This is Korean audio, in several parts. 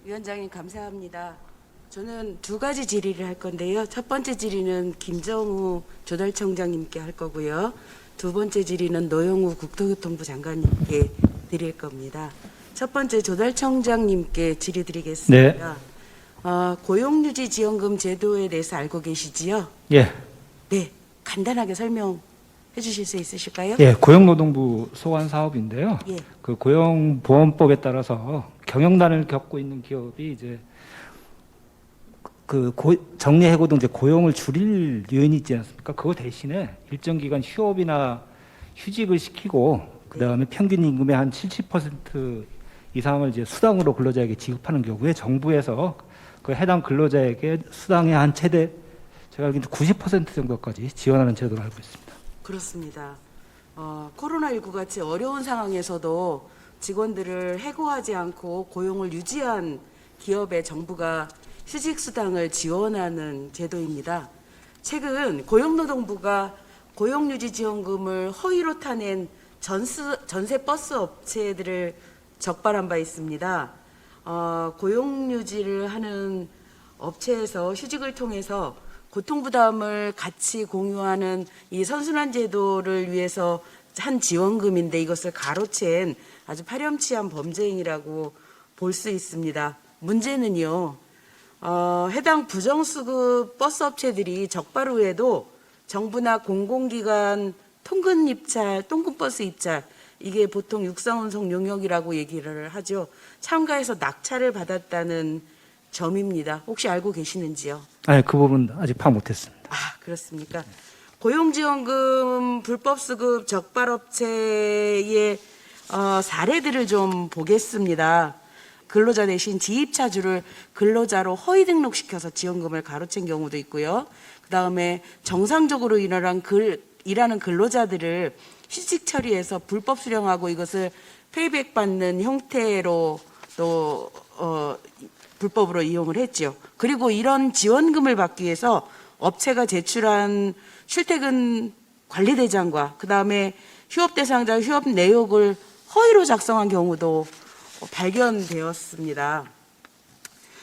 위원장님 감사합니다. 저는 두 가지 질의를 할 건데요. 첫 번째 질의는 김정우 조달청장님께 할 거고요. 두 번째 질의는 노영우 국토교통부 장관님께 드릴 겁니다. 첫 번째 조달청장님께 질의 드리겠습니다. 고용유지지원금 제도에 대해서 알고 계시지요? 예, 네, 간단하게 설명해 주실 수 있으실까요? 예, 고용노동부 소관 사업인데요. 예. 그 고용보험법에 따라서 경영난을 겪고 있는 기업이 이제 정리해고등 이제 고용을 줄일 요인이 있지 않습니까? 그거 대신에 일정 기간 휴업이나 휴직을 시키고 그 다음에 평균 임금의 한 70% 이상을 이제 수당으로 근로자에게 지급하는 경우에 정부에서 그 해당 근로자에게 수당의 한 최대 제가 알기로 90% 정도까지 지원하는 제도를 알고 있습니다. 그렇습니다. 코로나19 같이 어려운 상황에서도 직원들을 해고하지 않고 고용을 유지한 기업에 정부가 휴직수당을 지원하는 제도입니다. 최근 고용노동부가 고용유지지원금을 허위로 타낸 전세 버스 업체들을 적발한 바 있습니다. 고용유지를 하는 업체에서 휴직을 통해서 고통부담을 같이 공유하는 이 선순환 제도를 위해서 한 지원금인데 이것을 가로챈 아주 파렴치한 범죄 행위라고 볼 수 있습니다. 문제는요, 해당 부정수급 버스 업체들이 적발 후에도 정부나 공공기관 통근버스 입찰, 이게 보통 육상운송 용역이라고 얘기를 하죠. 참가해서 낙찰을 받았다는 점입니다. 혹시 알고 계시는지요? 아니, 그 부분 아직 파악 못했습니다. 그렇습니까? 고용지원금 불법 수급 적발업체의 사례들을 좀 보겠습니다. 근로자 대신 지입차주를 근로자로 허위 등록시켜서 지원금을 가로챈 경우도 있고요. 그 다음에 정상적으로 일하는 근로자들을 휴직 처리해서 불법 수령하고 이것을 페이백 받는 형태로 또 불법으로 이용을 했죠. 그리고 이런 지원금을 받기 위해서 업체가 제출한 출퇴근 관리대장과 그 다음에 휴업 대상자 휴업 내역을 허위로 작성한 경우도 발견되었습니다.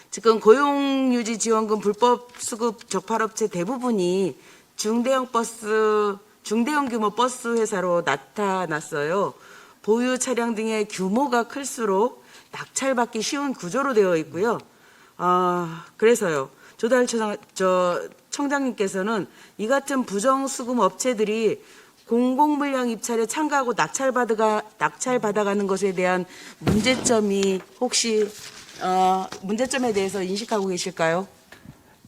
지금 고용유지지원금 불법 수급 적발업체 대부분이 중대형 규모 버스 회사로 나타났어요. 보유 차량 등의 규모가 클수록 낙찰받기 쉬운 구조로 되어 있고요. 그래서요. 청장님께서는 이 같은 부정수급 업체들이 공공물량 입찰에 참가하고 낙찰받아가는 것에 대한 문제점이 혹시 문제점에 대해서 인식하고 계실까요?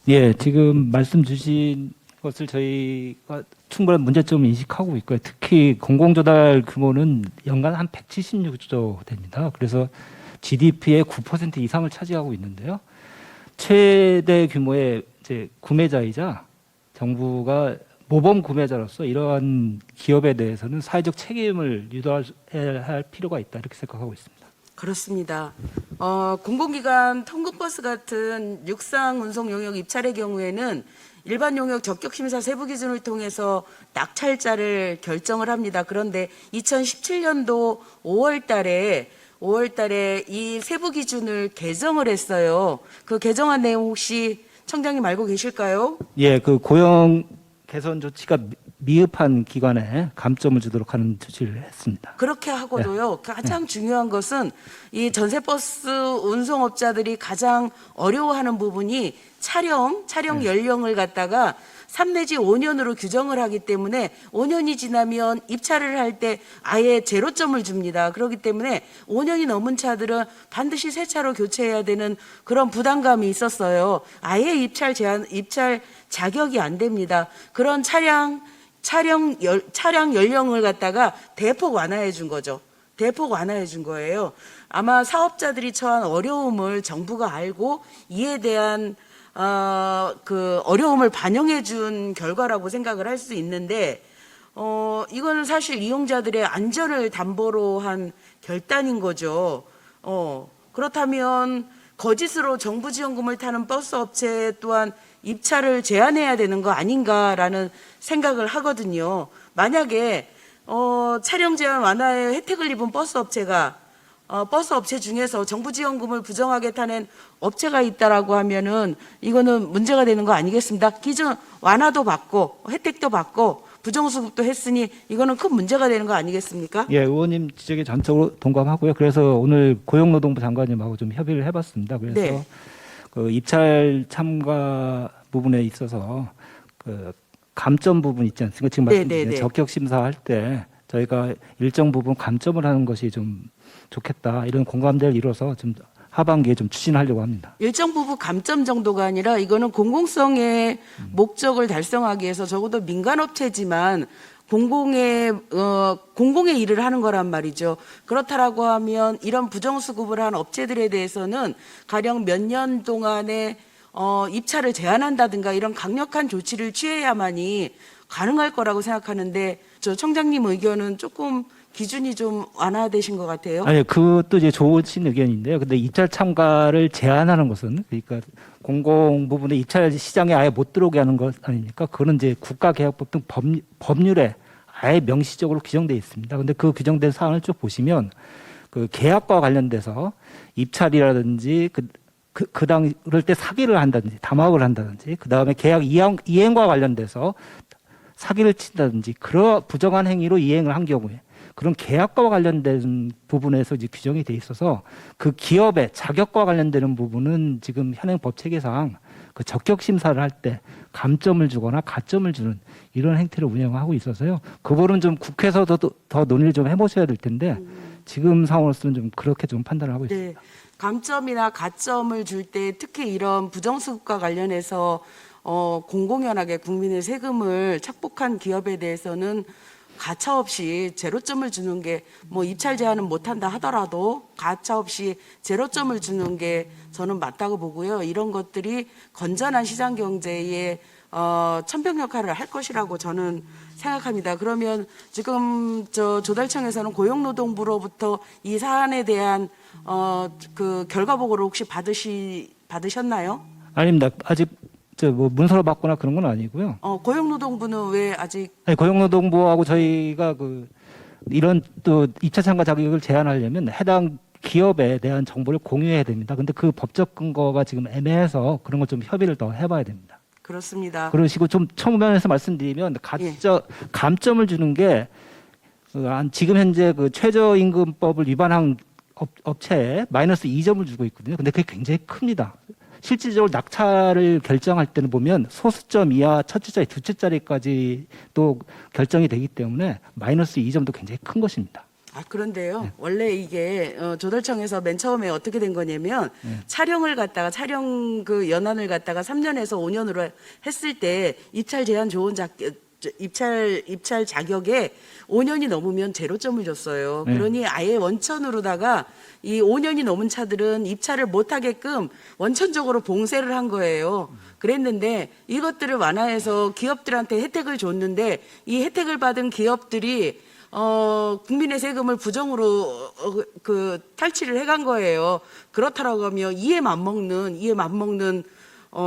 예, 지금 말씀 주신 것을 저희가 충분한 문제점을 인식하고 있고요. 특히 공공조달 규모는 연간 한 176조 됩니다. 그래서 GDP의 9% 이상을 차지하고 있는데요. 최대 규모의 이제 구매자이자 정부가 모범 구매자로서 이러한 기업에 대해서는 사회적 책임을 유도해야 할 필요가 있다 이렇게 생각하고 있습니다. 그렇습니다. 공공기관 통근버스 같은 육상 운송 용역 입찰의 경우에는 일반 용역 적격 심사 세부 기준을 통해서 낙찰자를 결정을 합니다. 그런데 2017년도 5월 달에 이 세부 기준을 개정을 했어요. 그 개정한 내용 혹시 청장님 알고 계실까요? 예, 그 고용 개선 조치가 미흡한 기관에 감점을 주도록 하는 조치를 했습니다. 그렇게 하고도요. 가장 중요한 것은 이 전세버스 운송업자들이 가장 어려워하는 부분이 차량 연령을 갖다가 3 내지 5년으로 규정을 하기 때문에 5년이 지나면 입찰을 할 때 아예 제로점을 줍니다. 그렇기 때문에 5년이 넘은 차들은 반드시 새 차로 교체해야 되는 그런 부담감이 있었어요. 아예 입찰 자격이 안 됩니다. 그런 차량 연령을 갖다가 대폭 완화해 준 거죠. 대폭 완화해 준 거예요. 아마 사업자들이 처한 어려움을 정부가 알고 이에 대한 그 어려움을 반영해 준 결과라고 생각을 할 수 있는데 이거는 사실 이용자들의 안전을 담보로 한 결단인 거죠. 그렇다면 거짓으로 정부 지원금을 타는 버스 업체 또한 입찰을 제한해야 되는 거 아닌가라는 생각을 하거든요. 만약에 차량 제한 완화의 혜택을 입은 버스 업체가 버스 업체 중에서 정부 지원금을 부정하게 타낸 업체가 있다라고 하면은 이거는 문제가 되는 거 아니겠습니까? 기준 완화도 받고 혜택도 받고 부정수급도 했으니 이거는 큰 문제가 되는 거 아니겠습니까? 예, 의원님 지적에 전적으로 동감하고요. 그래서 오늘 고용노동부 장관님하고 좀 협의를 해봤습니다. 그래서 네. 그 입찰 참가 부분에 있어서 그 감점 부분 있지 않습니까? 지금 네, 말씀드린 네, 네. 적격 심사할 때 저희가 일정 부분 감점을 하는 것이 좀 좋겠다 이런 공감대를 이뤄서 좀 하반기에 좀 추진하려고 합니다. 일정 부분 감점 정도가 아니라 이거는 공공성의 목적을 달성하기 위해서 적어도 민간업체지만 공공의 일을 하는 거란 말이죠. 그렇다라고 하면 이런 부정수급을 한 업체들에 대해서는 가령 몇 년 동안의 입찰을 제한한다든가 이런 강력한 조치를 취해야만이 가능할 거라고 생각하는데 저 청장님 의견은 조금 기준이 좀 완화되신 것 같아요. 아니, 그것도 이제 좋으신 의견인데요. 근데 입찰 참가를 제한하는 것은 그러니까 공공 부분의 입찰 시장에 아예 못 들어오게 하는 것 아닙니까? 그거는 이제 국가개혁법 등 법률에 아예 명시적으로 규정되어 있습니다. 근데 그 규정된 사항을 쭉 보시면 그 계약과 관련돼서 입찰이라든지 그럴 때 사기를 한다든지 담합을 한다든지 그다음에 계약 이행과 관련돼서 사기를 친다든지 그런 부정한 행위로 이행을 한 경우에 그런 계약과 관련된 부분에서 이제 규정이 돼 있어서 그 기업의 자격과 관련되는 부분은 지금 현행 법 체계상 그 적격 심사를 할 때 감점을 주거나 가점을 주는 이런 행태를 운영하고 있어서요. 그 부분은 좀 국회에서도 더 논의를 좀 해보셔야 될 텐데 지금 상황으로서는 좀 그렇게 좀 판단을 하고 있습니다. 네, 감점이나 가점을 줄 때 특히 이런 부정수급과 관련해서 공공연하게 국민의 세금을 착복한 기업에 대해서는 가차 없이 제로점을 주는 게 뭐 입찰 제한은 못한다 하더라도 가차 없이 제로점을 주는 게 저는 맞다고 보고요. 이런 것들이 건전한 시장 경제에 천병 역할을 할 것이라고 저는 생각합니다. 그러면 지금 조달청에서는 고용노동부로부터 이 사안에 대한 그 결과 보고를 혹시 받으셨나요? 아닙니다. 아직 뭐 문서로 받거나 그런 건 아니고요. 고용노동부는 왜 아직 아니, 고용노동부하고 저희가 이런 또 입찰 참가 자격을 제한하려면 해당 기업에 대한 정보를 공유해야 됩니다. 근데 그 법적 근거가 지금 애매해서 그런 걸 좀 협의를 더 해봐야 됩니다. 그렇습니다. 그러시고 좀 처음면에서 말씀드리면 감점을 주는 게 지금 현재 그 최저임금법을 위반한 업체에 마이너스 2점을 주고 있거든요. 근데 그게 굉장히 큽니다. 실질적으로 낙찰을 결정할 때는 보면 소수점 이하 첫째 자리, 둘째 자리까지 또 결정이 되기 때문에 마이너스 2점도 굉장히 큰 것입니다. 그런데요. 네. 원래 이게 조달청에서 맨 처음에 어떻게 된 거냐면 촬영 그 연한을 갖다가 3년에서 5년으로 했을 때 입찰 제한 좋은 입찰 자격에 5년이 넘으면 제로점을 줬어요. 네. 그러니 아예 원천으로다가 이 5년이 넘은 차들은 입찰을 못 하게끔 원천적으로 봉쇄를 한 거예요. 그랬는데 이것들을 완화해서 기업들한테 혜택을 줬는데 이 혜택을 받은 기업들이 국민의 세금을 부정으로 탈취를 해간 거예요. 그렇다라고 하면 이에 맞먹는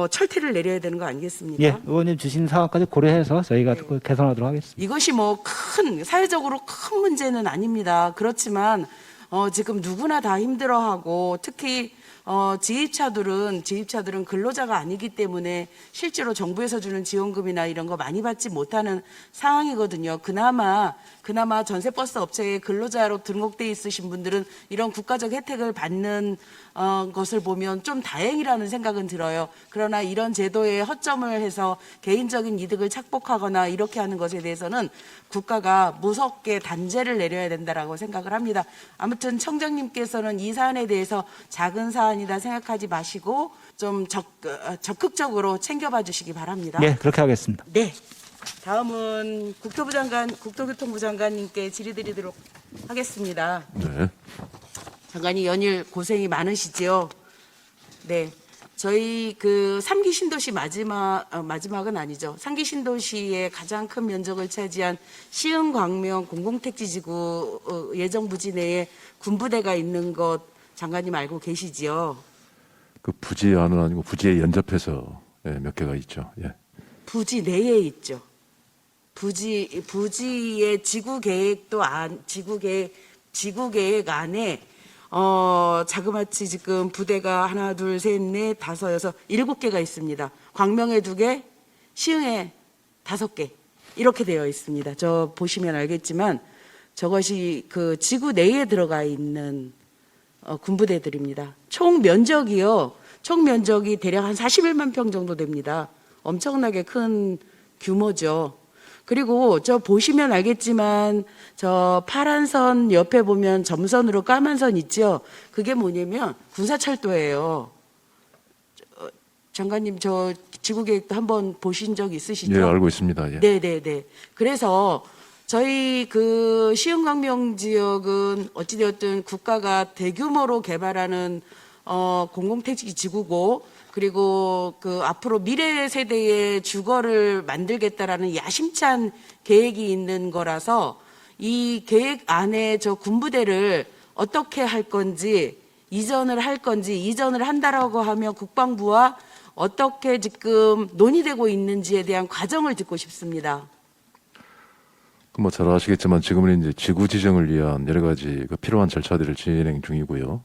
철퇴를 내려야 되는 거 아니겠습니까? 예, 의원님 주신 사항까지 고려해서 저희가 그 개선하도록 하겠습니다. 이것이 뭐 사회적으로 큰 문제는 아닙니다. 그렇지만 지금 누구나 다 힘들어하고 특히 지입차들은 근로자가 아니기 때문에 실제로 정부에서 주는 지원금이나 이런 거 많이 받지 못하는 상황이거든요. 그나마 전세버스 업체에 근로자로 등록돼 있으신 분들은 이런 국가적 혜택을 받는 것을 보면 좀 다행이라는 생각은 들어요. 그러나 이런 제도에 허점을 해서 개인적인 이득을 착복하거나 이렇게 하는 것에 대해서는 국가가 무섭게 단죄를 내려야 된다라고 생각을 합니다. 아무튼 청장님께서는 이 사안에 대해서 작은 사안이다 생각하지 마시고 좀 적극적으로 챙겨봐 주시기 바랍니다. 예, 그렇게 하겠습니다. 네. 다음은 국토교통부 장관님께 질의드리도록 하겠습니다. 네. 장관이 연일 고생이 많으시지요. 네. 저희 그 3기 신도시 마지막은 아니죠. 3기 신도시의 가장 큰 면적을 차지한 시흥 광명 공공택지지구 예정 부지 내에 군부대가 있는 것 장관님 알고 계시지요? 그 부지 안은 아니고 부지에 연접해서 몇 개가 있죠. 예. 부지 내에 있죠. 부지의 지구 계획 안에 자그마치 지금 부대가 하나, 둘, 셋, 넷, 다섯, 여섯, 7개가 있습니다. 광명에 2개, 시흥에 5개 이렇게 되어 있습니다. 저 보시면 알겠지만 저것이 그 지구 내에 들어가 있는 군부대들입니다. 총 면적이요. 총 면적이 대략 한 41만 평 정도 됩니다. 엄청나게 큰 규모죠. 그리고 저 보시면 알겠지만 저 파란 선 옆에 보면 점선으로 까만 선 있죠. 그게 뭐냐면 군사철도예요. 장관님 저 지구계획도 한번 보신 적 있으시죠? 예, 알고 있습니다. 예. 네네네. 그래서 저희 그 시흥광명 지역은 어찌되었든 국가가 대규모로 개발하는 공공택지 지구고, 그리고 그 앞으로 미래 세대의 주거를 만들겠다라는 야심찬 계획이 있는 거라서 이 계획 안에 저 군부대를 어떻게 할 건지, 이전을 할 건지, 이전을 한다라고 하면 국방부와 어떻게 지금 논의되고 있는지에 대한 과정을 듣고 싶습니다. 뭐 잘 아시겠지만 지금은 이제 지구 지정을 위한 여러 가지 그 필요한 절차들을 진행 중이고요.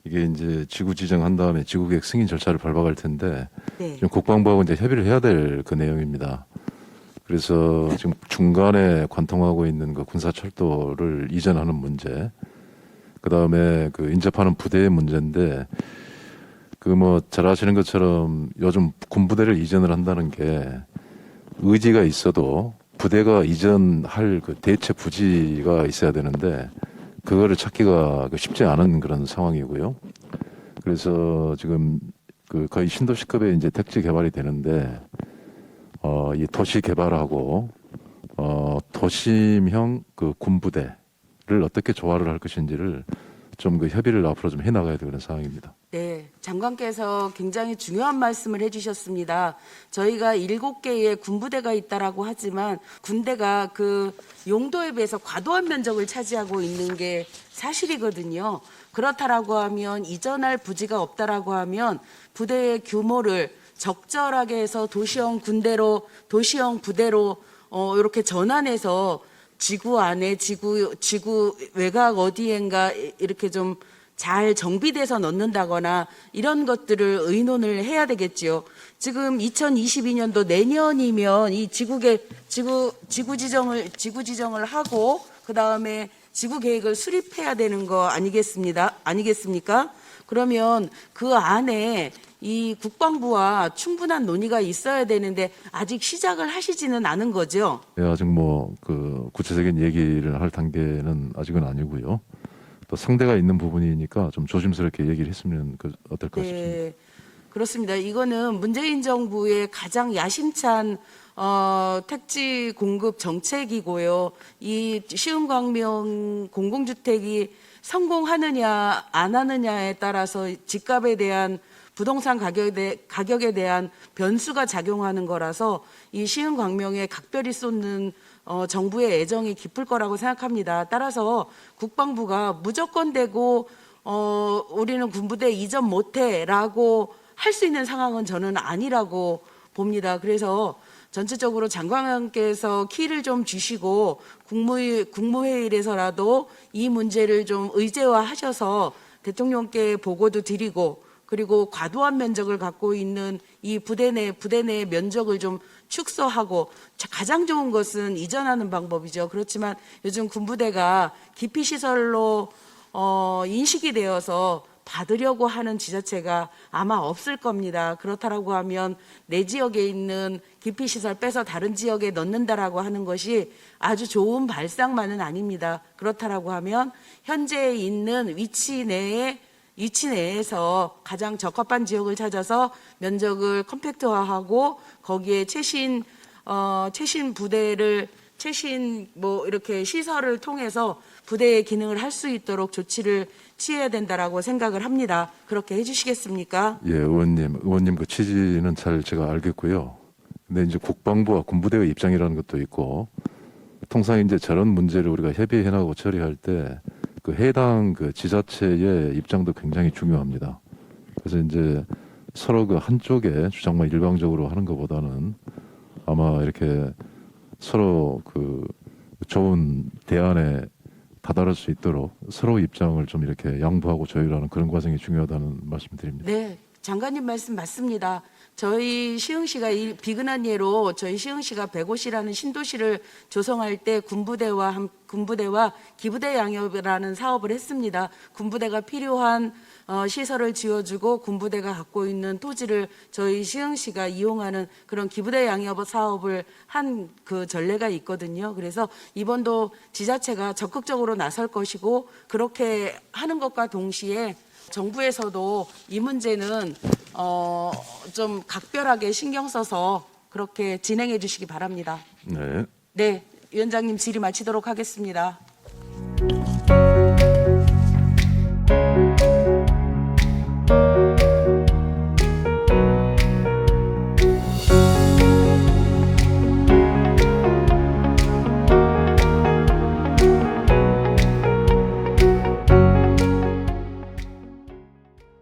이게 이제 지구 지정한 다음에 지구계획 승인 절차를 밟아갈 텐데 네. 지금 국방부하고 이제 협의를 해야 될 그 내용입니다. 그래서 지금 중간에 관통하고 있는 그 군사철도를 이전하는 문제, 그 다음에 그 인접하는 부대의 문제인데 그 뭐 잘 아시는 것처럼 요즘 군부대를 이전을 한다는 게 의지가 있어도 부대가 이전할 그 대체 부지가 있어야 되는데 그거를 찾기가 쉽지 않은 그런 상황이고요. 그래서 지금 그 거의 신도시급의 이제 택지 개발이 되는데 이 도시 개발하고 도심형 그 군부대를 어떻게 조화를 할 것인지를 좀 그 협의를 앞으로 좀 해나가야 되는 상황입니다. 네, 장관께서 굉장히 중요한 말씀을 해주셨습니다. 저희가 7개의 군부대가 있다라고 하지만 군대가 그 용도에 비해서 과도한 면적을 차지하고 있는 게 사실이거든요. 그렇다라고 하면 이전할 부지가 없다라고 하면 부대의 규모를 적절하게 해서 도시형 군대로, 도시형 부대로 이렇게 전환해서 지구 안에 지구 외곽 어디엔가 이렇게 좀 잘 정비돼서 넣는다거나 이런 것들을 의논을 해야 되겠지요. 지금 2022년도 내년이면 이 지구 지정을 하고 그 다음에 지구 계획을 수립해야 되는 거 아니겠습니까? 그러면 그 안에 이 국방부와 충분한 논의가 있어야 되는데 아직 시작을 하시지는 않은 거죠. 예, 아직 뭐 그 구체적인 얘기를 할 단계는 아직은 아니고요. 또 상대가 있는 부분이니까 좀 조심스럽게 얘기를 했으면 어떨까 싶습니다. 네, 그렇습니다. 이거는 문재인 정부의 가장 야심찬 택지 공급 정책이고요. 이 시흥광명 공공주택이 성공하느냐 안 하느냐에 따라서 집값에 대한 부동산 가격에 대한 변수가 작용하는 거라서 이 시흥광명에 각별히 쏟는 정부의 애정이 깊을 거라고 생각합니다. 따라서 국방부가 무조건 되고 우리는 군부대 이전 못해라고 할 수 있는 상황은 저는 아니라고 봅니다. 그래서 전체적으로 장관께서 키를 좀 주시고 국무회의에서라도 이 문제를 좀 의제화하셔서 대통령께 보고도 드리고, 그리고 과도한 면적을 갖고 있는 이 부대 내 면적을 좀 축소하고, 가장 좋은 것은 이전하는 방법이죠. 그렇지만 요즘 군부대가 기피시설로 인식이 되어서 받으려고 하는 지자체가 아마 없을 겁니다. 그렇다라고 하면 내 지역에 있는 기피시설 빼서 다른 지역에 넣는다라고 하는 것이 아주 좋은 발상만은 아닙니다. 그렇다라고 하면 현재 있는 위치 내에서 가장 적합한 지역을 찾아서 면적을 컴팩트화하고 거기에 최신 부대를 이렇게 시설을 통해서 부대의 기능을 할 수 있도록 조치를 취해야 된다라고 생각을 합니다. 그렇게 해주시겠습니까? 예, 의원님 그 취지는 잘 제가 알겠고요. 근데 이제 국방부와 군부대의 입장이라는 것도 있고, 통상 이제 저런 문제를 우리가 협의해나가고 처리할 때 그 해당 그 지자체의 입장도 굉장히 중요합니다. 그래서 이제 서로 그 한쪽의 주장만 일방적으로 하는 것보다는 아마 이렇게 서로 그 좋은 대안에 다다를 수 있도록 서로 입장을 좀 이렇게 양보하고 조율하는 그런 과정이 중요하다는 말씀드립니다. 네, 장관님 말씀 맞습니다. 저희 시흥시가 이 비근한 예로 저희 시흥시가 105시라는 신도시를 조성할 때 군부대와 기부대 양협이라는 사업을 했습니다. 군부대가 필요한 시설을 지어주고 군부대가 갖고 있는 토지를 저희 시흥시가 이용하는 그런 기부대 양협 사업을 한 그 전례가 있거든요. 그래서 이번도 지자체가 적극적으로 나설 것이고 그렇게 하는 것과 동시에 정부에서도 이 문제는 좀 각별하게 신경 써서 그렇게 진행해 주시기 바랍니다. 네. 네, 위원장님 질의 마치도록 하겠습니다.